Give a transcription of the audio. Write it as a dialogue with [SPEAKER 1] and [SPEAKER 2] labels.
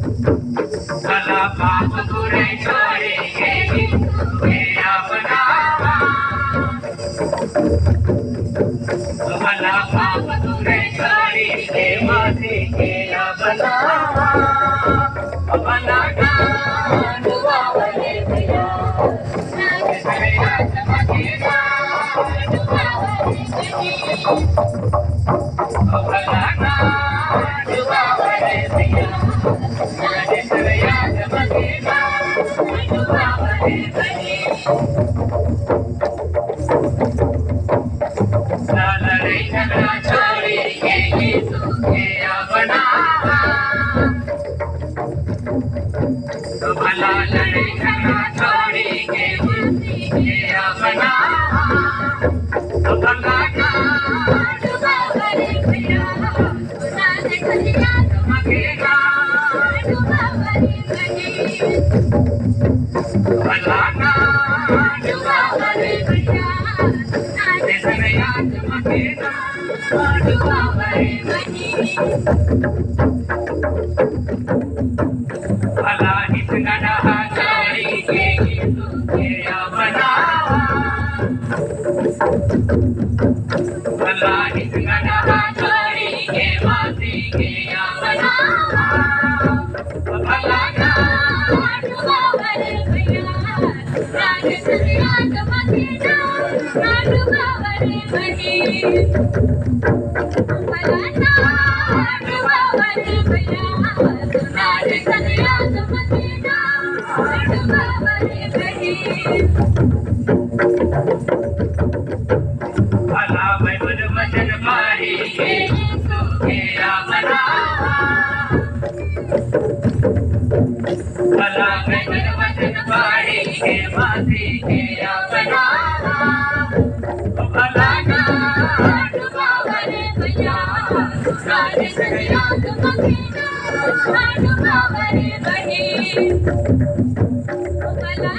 [SPEAKER 1] भला पाप बुरे छोड़ेंगे मेरा बनावा भला पाप बुरे छोड़ेंगे मासी मेरा बनावा भला गानुआ वाले भैया मेरा चमकेगा भला गानुआ वाले भैया भला लड़े झगड़ा छोड़ेंगे मेरा बनावा भला गानुआ वाले भैया चमकेगा भला गानुआ वाले भैया चमकेगा गानुआ वाले भला इस गधा छोड़ेंगे मेरा बनावा भला इस गधा छोड़ेंगे मासी मेरा बनावा भला गानुआ वाले भैया चमकेगा गानुआ वाले भैया भला गानुआ वाले भैया भला बैबल वचन पाड़ेंगे मेरा बनावा भला बैबल वचन पाड़ेंगे मासी मेरा बनावा भला गानुआ वाले भैया चमकेगा गानुआ वाले भैया भला